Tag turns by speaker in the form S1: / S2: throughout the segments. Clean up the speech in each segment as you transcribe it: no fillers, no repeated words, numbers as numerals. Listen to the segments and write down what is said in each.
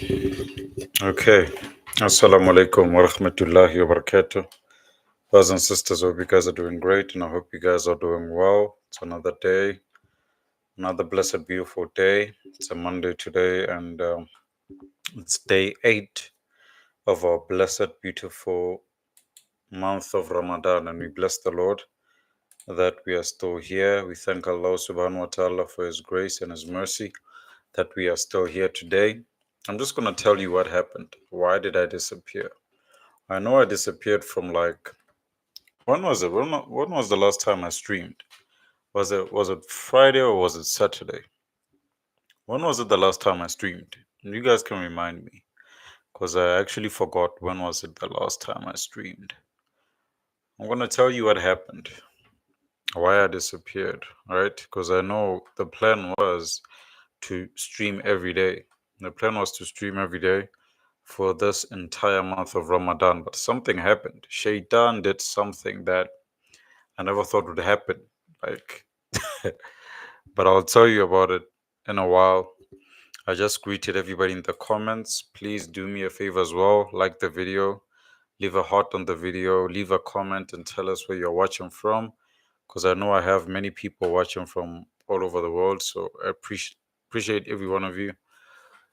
S1: Okay. Assalamu alaikum wa rahmatullahi wa barakatuh. Brothers and sisters, hope you guys are doing great and I hope you guys are doing well. It's another day, another blessed, beautiful day. It's a Monday today and it's day 8 of our blessed, beautiful month of Ramadan. And we bless the Lord that we are still here. We thank Allah subhanahu wa ta'ala for His grace and His mercy that we are still here today. I'm just going to tell you what happened. Why did I disappear? I know I disappeared from like when was it? When was the last time I streamed? Was it Friday or was it Saturday? When was it the last time I streamed? You guys can remind me because I actually forgot when was it the last time I streamed. I'm gonna tell you what happened, why I disappeared, right? Because I know the plan was to stream every day. The plan was to stream every day for this entire month of Ramadan, but something happened. Shaytaan did something that I never thought would happen. Like, but I'll tell you about it in a while. I just greeted everybody in the comments. Please do me a favor as well. Like the video, leave a heart on the video, leave a comment, and tell us where you're watching from. Because I know I have many people watching from all over the world. So I appreciate every one of you,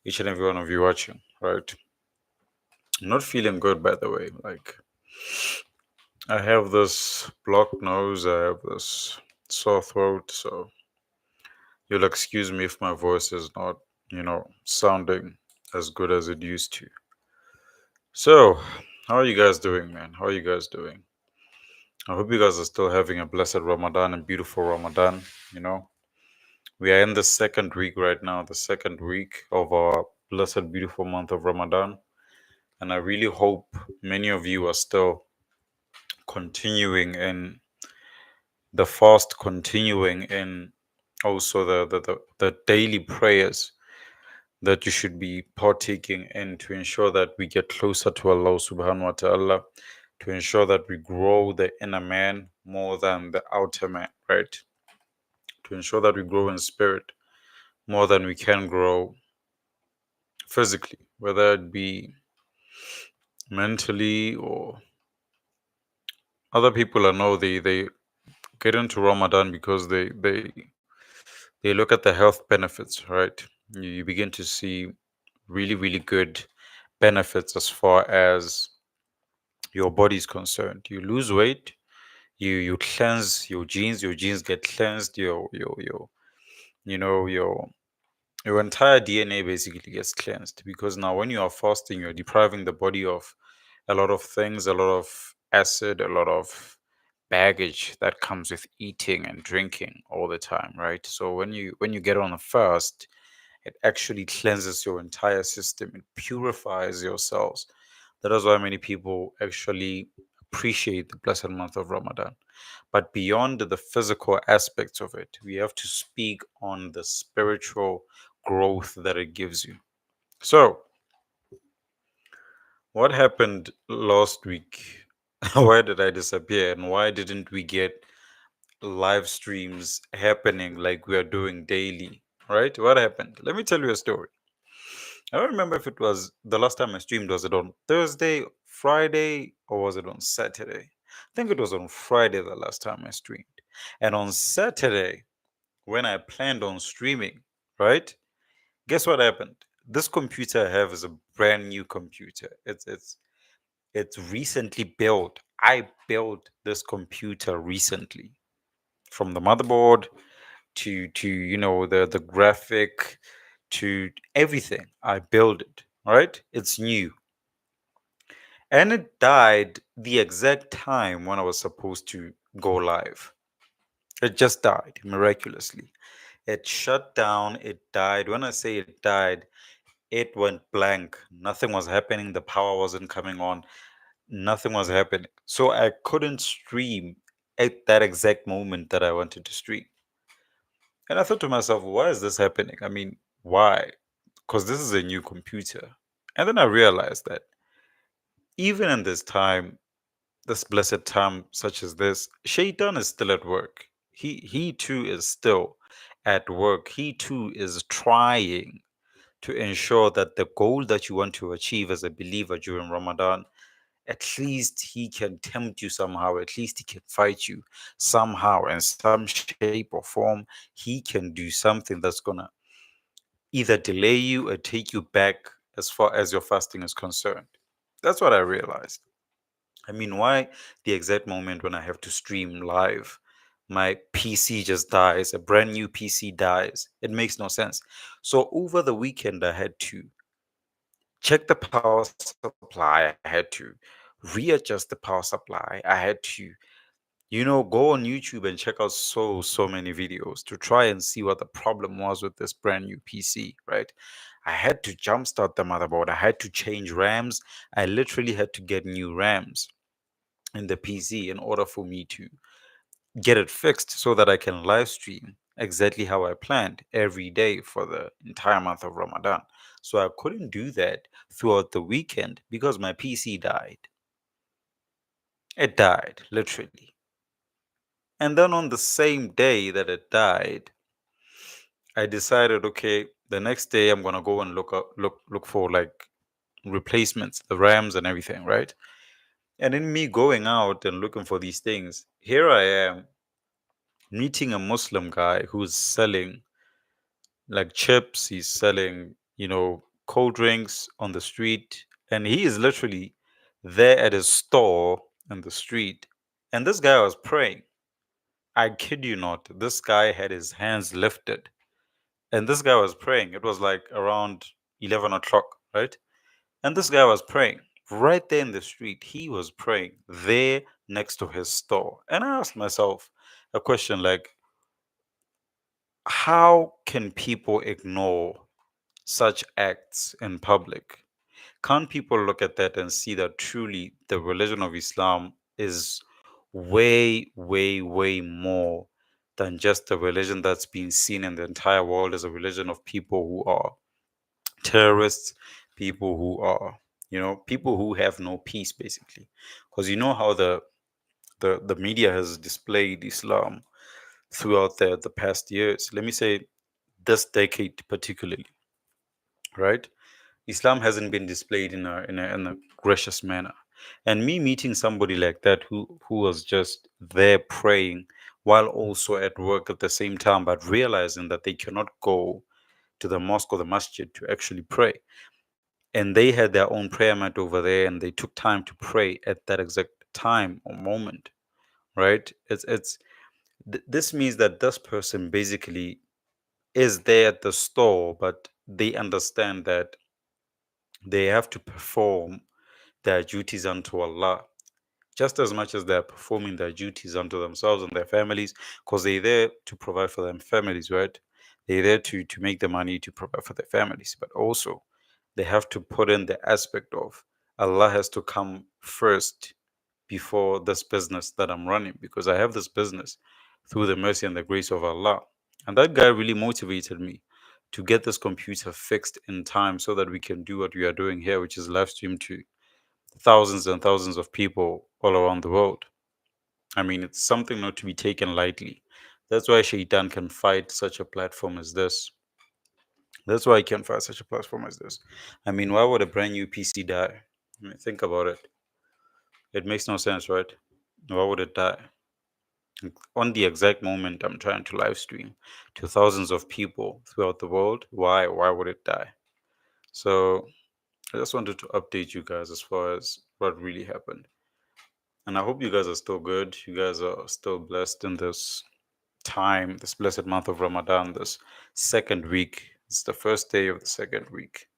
S1: each and every one of you watching. Right? I'm not feeling good, by the way. Like, I have this blocked nose, I have this sore throat. So you'll excuse me if my voice is not, sounding as good as it used to. So, how are you guys doing, man? How are you guys doing? I hope you guys are still having a blessed Ramadan and beautiful Ramadan. You know, we are in the second week right now, the second week of our blessed, beautiful month of Ramadan. And I really hope many of you are still continuing in the fast, continuing in also the daily prayers that you should be partaking in to ensure that we get closer to Allah subhanahu wa ta'ala, to ensure that we grow the inner man more than the outer man, right? To ensure that we grow in spirit more than we can grow physically, whether it be mentally or other people. I know they get into Ramadan because they look at the health benefits, right? You begin to see really, really good benefits as far as your body is concerned. You lose weight, you cleanse your genes get cleansed, your your entire DNA basically gets cleansed because now when you are fasting, you're depriving the body of a lot of things, a lot of acid, a lot of baggage that comes with eating and drinking all the time, right? So when you get on a fast, it actually cleanses your entire system. It purifies your cells. That is why many people actually appreciate the blessed month of Ramadan. But beyond the physical aspects of it, we have to speak on the spiritual growth that it gives you. So, what happened last week? Why did I disappear? And why didn't we get live streams happening like we are doing daily? Right? What happened? Let me tell you a story. I don't remember if it was the last time I streamed, was it on Thursday, Friday, or was it on Saturday? I think it was on Friday the last time I streamed. And on Saturday, when I planned on streaming, right? Guess what happened? This computer I have is a brand new computer. It's recently built. I built this computer recently. From the motherboard to the graphic to everything. I built it, right? It's new. And it died the exact time when I was supposed to go live. It just died miraculously. It shut down, it died. When I say it died, it went blank. Nothing was happening. The power wasn't coming on. Nothing was happening. So I couldn't stream at that exact moment that I wanted to stream. And I thought to myself, why is this happening? I mean, why? Because this is a new computer. And then I realized that even in this time, this blessed time such as this, Shaitan is still at work. He too is still at work. He too is trying to ensure that the goal that you want to achieve as a believer during Ramadan, at least he can tempt you somehow, at least he can fight you somehow in some shape or form. He can do something that's gonna either delay you or take you back as far as your fasting is concerned. That's what I realized. I mean, why the exact moment when I have to stream live, my PC just dies, a brand new PC dies? It makes no sense. So over the weekend, I had to check the power supply, I had to readjust the power supply, I had to go on YouTube and check out so many videos to try and see what the problem was with this brand new PC, right? I had to jumpstart the motherboard, I had to change RAMs, I literally had to get new RAMs in the PC in order for me to get it fixed so that I can live stream exactly how I planned every day for the entire month of Ramadan. So I couldn't do that throughout the weekend because my PC died. It died, literally. And then on the same day that it died, I decided, okay, the next day I'm gonna go and look for like replacements, the RAMs and everything, right? And in me going out and looking for these things, here I am meeting a Muslim guy who's selling like chips, he's selling, cold drinks on the street, and he is literally there at his store in the street. And this guy was praying. I kid you not, this guy had his hands lifted and this guy was praying. It was like around 11 o'clock, right? And this guy was praying right there in the street. He was praying there next to his store. And I asked myself a question like, how can people ignore such acts in public? Can't people look at that and see that truly the religion of Islam is way, way, way more than just a religion that's been seen in the entire world as a religion of people who are terrorists, people who are, people who have no peace, basically. Because you know how the media has displayed Islam throughout the past years. Let me say this decade particularly, right? Islam hasn't been displayed in a gracious manner. And me meeting somebody like that who was just there praying while also at work at the same time, but realizing that they cannot go to the mosque or the masjid to actually pray. And they had their own prayer mat over there and they took time to pray at that exact time or moment, right? This means that this person basically is there at the store, but they understand that they have to perform their duties unto Allah just as much as they're performing their duties unto themselves and their families, because they're there to provide for their families, right? They're there to make the money to provide for their families, but also they have to put in the aspect of Allah has to come first before this business that I'm running, because I have this business through the mercy and the grace of Allah. And that guy really motivated me to get this computer fixed in time so that we can do what we are doing here, which is live stream to thousands and thousands of people all around the world. I mean, it's something not to be taken lightly. That's why Shaytaan can fight such a platform as this. That's why he can fight such a platform as this. I mean, why would a brand new PC die? I mean, think about it. It makes no sense, right? Why would it die? On the exact moment I'm trying to live stream to thousands of people throughout the world, why would it die? So I just wanted to update you guys as far as what really happened. And I hope you guys are still good. You guys are still blessed in this time, this blessed month of Ramadan, this second week. It's the first day of the second week.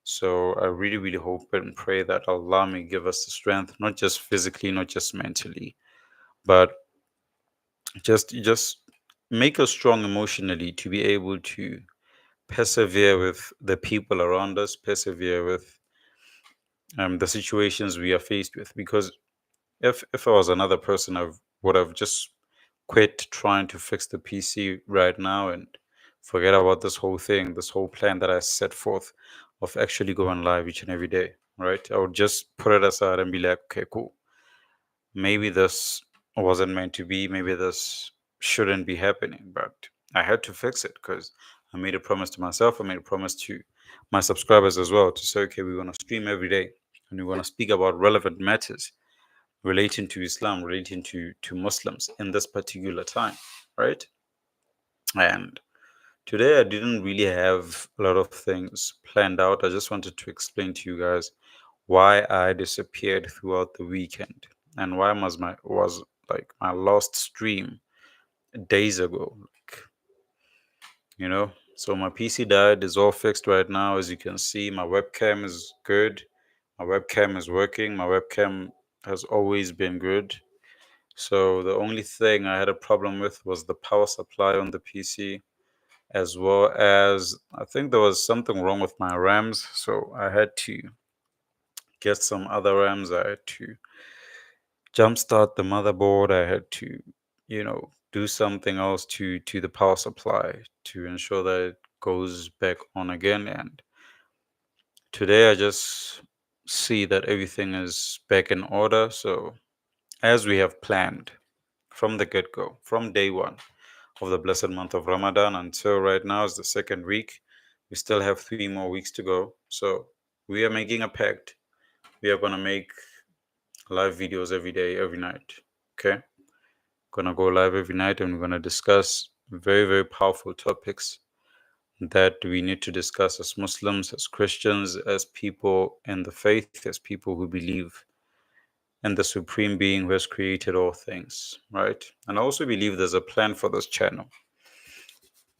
S1: So I really, really hope and pray that Allah may give us the strength, not just physically, not just mentally, but just make us strong emotionally to be able to persevere with the people around us, persevere with the situations we are faced with. Because if I was another person, I would have just quit trying to fix the PC right now and forget about this whole thing, this whole plan that I set forth of actually going live each and every day, right? I would just put it aside and be like, okay, cool. Maybe this wasn't meant to be. Maybe this shouldn't be happening, but I had to fix it because I made a promise to myself. I made a promise to my subscribers as well to say, okay, we're going to stream every day and we're going to speak about relevant matters relating to Islam, relating to Muslims in this particular time, right? And today I didn't really have a lot of things planned out. I just wanted to explain to you guys why I disappeared throughout the weekend and why was like my last stream days ago. Like, you know, so my PC died, is all fixed right now. As you can see, my webcam is good. My webcam is working. My webcam has always been good. So the only thing I had a problem with was the power supply on the PC, as well as I think there was something wrong with my RAMs. So I had to get some other RAMs. I had to jumpstart the motherboard. I had to, do something else to the power supply to ensure that it goes back on again. And today I just see that everything is back in order. So as we have planned from the get-go, from day one of the blessed month of Ramadan until right now is the second week. We still have 3 more weeks to go. So we are making a pact. We are gonna make live videos every day, every night. Okay? Gonna go live every night and we're gonna discuss very, very powerful topics that we need to discuss as Muslims, as Christians, as people in the faith, as people who believe in the supreme being who has created all things, right? And I also believe there's a plan for this channel.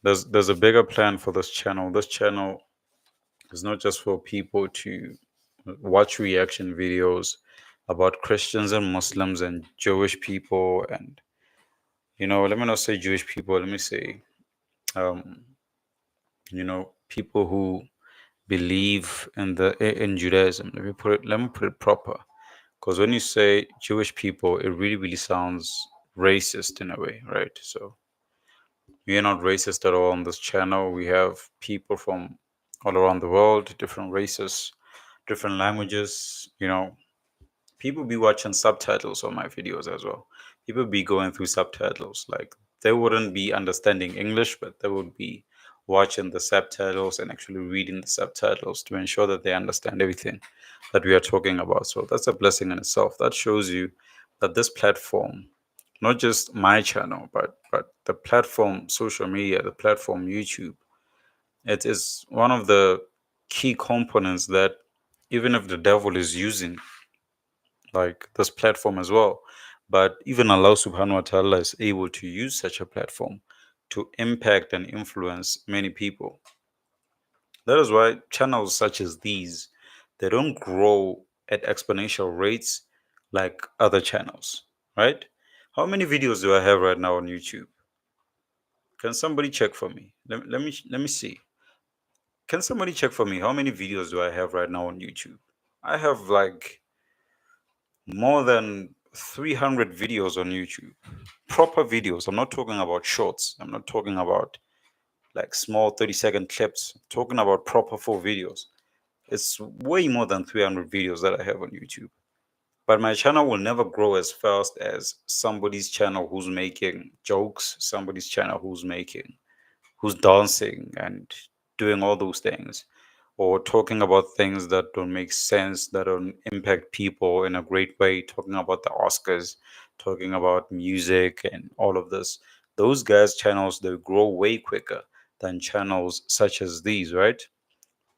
S1: There's a bigger plan for this channel. This channel is not just for people to watch reaction videos about Christians and Muslims and Jewish people and let me not say Jewish people, let me say um, people who believe in Judaism. Let me put it proper. Because when you say Jewish people, it really, really sounds racist in a way, right? So we are not racist at all on this channel. We have people from all around the world, different races, different languages. People be watching subtitles on my videos as well. People be going through subtitles. Like they wouldn't be understanding English, but they would be watching the subtitles and actually reading the subtitles to ensure that they understand everything that we are talking about. So that's a blessing in itself. That shows you that this platform, not just my channel, but the platform social media, the platform YouTube, it is one of the key components that even if the devil is using like this platform as well. But even Allah subhanahu wa ta'ala is able to use such a platform to impact and influence many people. That is why channels such as these, they don't grow at exponential rates like other channels, right? How many videos do I have right now on YouTube? Can somebody check for me? Let me see. Can somebody check for me how many videos do I have right now on YouTube? I have like more than 300 videos on YouTube. Proper videos. I'm not talking about shorts. I'm not talking about like small 30-second clips. I'm talking about proper full videos. It's way more than 300 videos that I have on YouTube. But my channel will never grow as fast as somebody's channel who's making jokes, somebody's channel who's dancing and doing all those things, or talking about things that don't make sense, that don't impact people in a great way, talking about the Oscars, talking about music and all of this. Those guys' channels, they grow way quicker than channels such as these, right?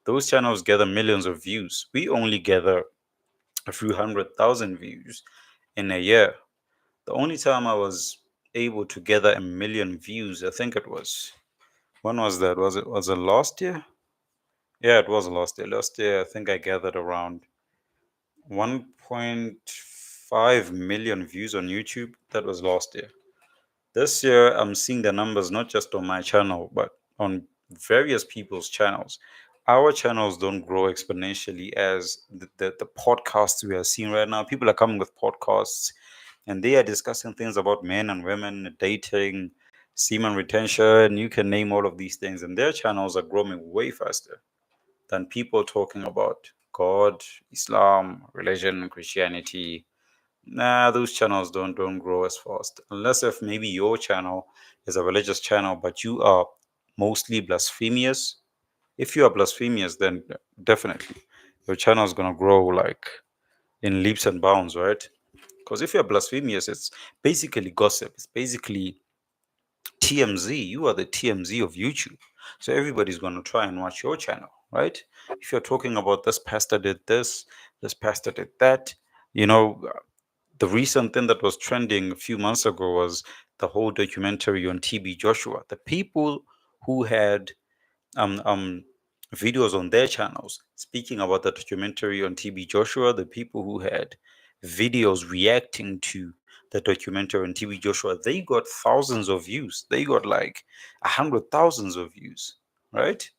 S1: Those channels gather millions of views. We only gather a few 100,000 views in a year. The only time I was able to gather a million views, I think it was, when was that? Was it last year? Yeah, it was last year. Last year, I think I gathered around 1.5 million views on YouTube. That was last year. This year, I'm seeing the numbers not just on my channel, but on various people's channels. Our channels don't grow exponentially as the podcasts we are seeing right now. People are coming with podcasts and they are discussing things about men and women, dating, semen retention. You can name all of these things, and their channels are growing way faster than people talking about God, Islam, religion, Christianity. Nah, those channels don't grow as fast. Unless if maybe your channel is a religious channel, but you are mostly blasphemous, If you are blasphemous, then definitely your channel is gonna grow like in leaps and bounds, right? Because if you're blasphemous, it's basically gossip. It's basically TMZ. You are the TMZ of YouTube. So everybody's going to try and watch your channel, right? If you're talking about this pastor did this pastor did that, you know, the recent thing that was trending a few months ago was the whole documentary on TB Joshua. The people who had um, um, videos on their channels speaking about the documentary on TB Joshua, the people who had videos reacting to the documentary on TB Joshua, they got thousands of views. They got like 100,000s of views, right?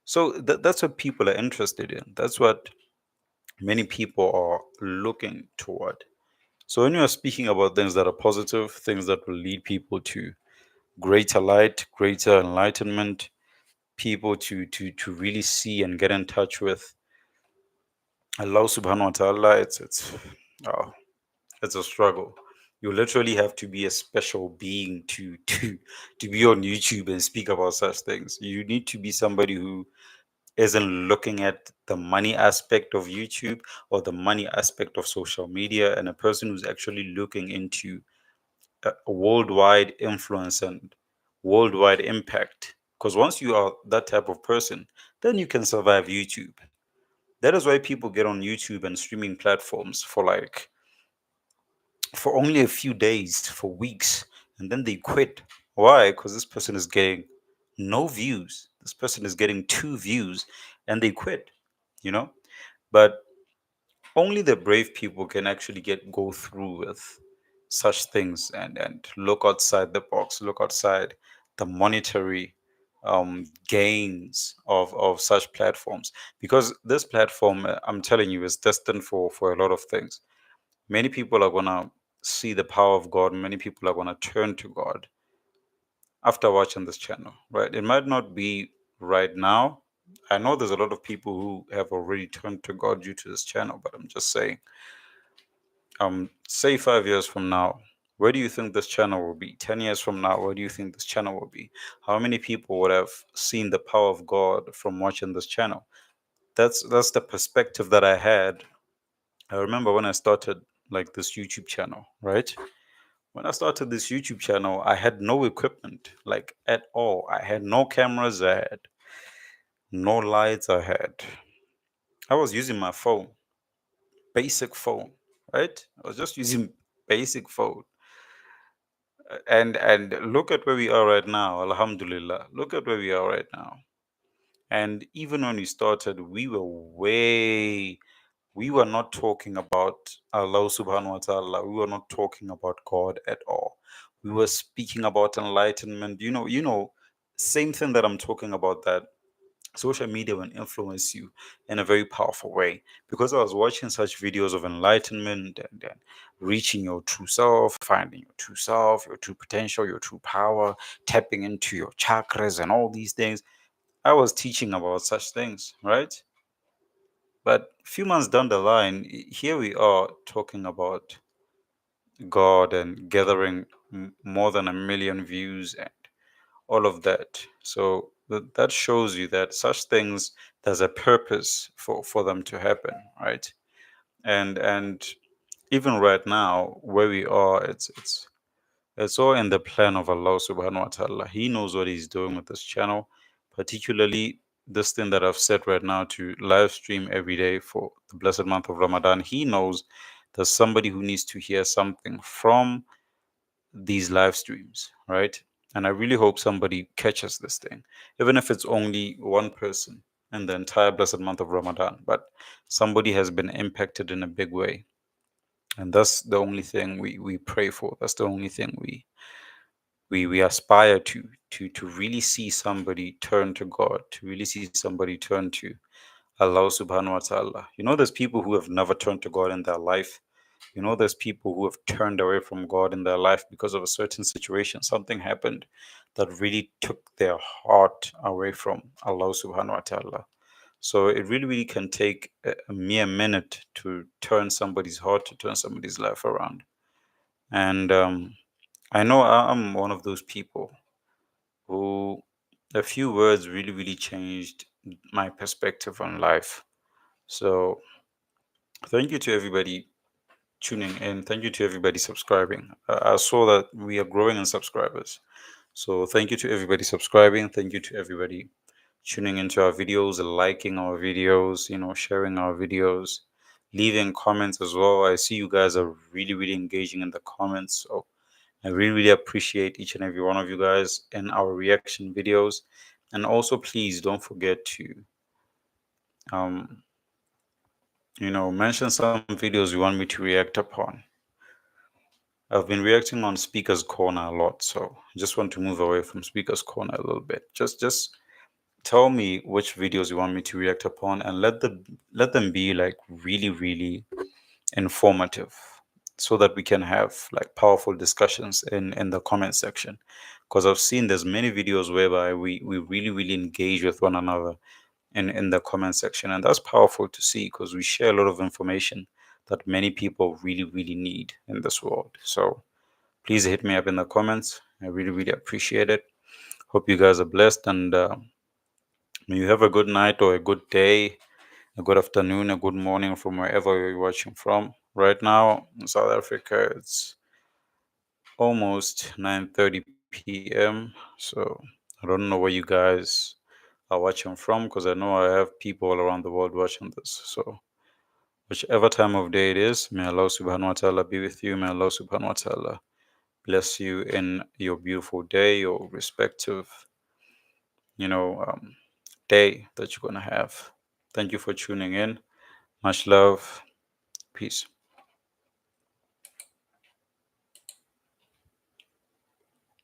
S1: So that's what people are interested in. That's what many people are looking toward. So when you are speaking about things that are positive, things that will lead people to greater light, greater enlightenment, people to really see and get in touch with Allah subhanahu wa ta'ala, oh, it's a struggle. You literally have to be a special being to be on YouTube and speak about such things. You need to be somebody who isn't looking at the money aspect of YouTube or the money aspect of social media, and a person who's actually looking into a worldwide influence and worldwide impact. Because once you are that type of person, then you can survive YouTube. That is why people get on YouTube and streaming platforms for only a few days, for weeks, and then they quit. Why? Because this person is getting no views. This person is getting 2 views, and they quit. You know, but only the brave people can actually get go through with such things and look outside the box, look outside the monetary gains of such platforms, because this platform, I'm telling you, is destined for a lot of things. Many people are gonna see the power of God. Many people are gonna turn to God after watching this channel, right? It might not be right now. I know there's a lot of people who have already turned to God due to this channel, but I'm just saying, say 5 years from now, where do you think this channel will be? 10 years from now, where do you think this channel will be? How many people would have seen the power of God from watching this channel? That's the perspective that I had. I remember when I started like this YouTube channel, right? When I started this YouTube channel, I had no equipment, like at all. I had no cameras, I had no lights, I was using my phone, basic phone, right? I was just using basic phone. And look at where we are right now, Alhamdulillah. Look at where we are right now. And even when we started, we were not talking about Allah subhanahu wa ta'ala. We were not talking about God at all. We were speaking about enlightenment. Same thing that I'm talking about, that social media will influence you in a very powerful way. Because I was watching such videos of enlightenment and reaching your true self, finding your true self, your true potential, your true power, tapping into your chakras and all these things. I was teaching about such things, right? But a few months down the line, here we are talking about God and gathering more than 1 million views and all of that. So that shows you that such things, there's a purpose for them to happen, right? And even right now, where we are, it's all in the plan of Allah subhanahu wa ta'ala. He knows what He's doing with this channel, particularly this thing that I've said right now, to live stream every day for the blessed month of Ramadan. He knows there's somebody who needs to hear something from these live streams, right? And I really hope somebody catches this thing, even if it's only one person in the entire blessed month of Ramadan. But somebody has been impacted in a big way. And that's the only thing we pray for. That's the only thing we aspire to really see somebody turn to God, to really see somebody turn to Allah subhanahu wa ta'ala. There's people who have never turned to God in their life. There's people who have turned away from God in their life because of a certain situation. Something happened that really took their heart away from Allah subhanahu wa ta'ala. So it really can take a mere minute to turn somebody's heart, to turn somebody's life around. And I know I'm one of those people who a few words really changed my perspective on life. So thank you to everybody tuning in. Thank you to everybody subscribing. I saw that we are growing in subscribers. So thank you to everybody subscribing. Thank you to everybody tuning into our videos, liking our videos, sharing our videos, leaving comments as well. I see you guys are really, really engaging in the comments. So I really, really appreciate each and every one of you guys in our reaction videos. And also, please don't forget to, um, mention some videos you want me to react upon. I've been reacting on Speaker's Corner a lot, so I just want to move away from Speaker's Corner a little bit. Just tell me which videos you want me to react upon, and let them be like really, really informative, so that we can have like powerful discussions in the comment section. Because I've seen there's many videos whereby we really, really engage with one another in the comment section, and that's powerful to see because we share a lot of information that many people really, really need in this world. So please hit me up in the comments. I really, really appreciate it. Hope you guys are blessed, and may you have a good night or a good day, a good afternoon, a good morning from wherever you're watching from. Right now in South Africa, it's almost 9:30 p.m. So I don't know where you guys are watching from, because I know I have people all around the world watching this. So whichever time of day it is, may Allah subhanahu wa ta'ala be with you. May Allah subhanahu wa ta'ala bless you in your beautiful day, your respective, you know, um, day that you're going to have. Thank you for tuning in. Much love. Peace.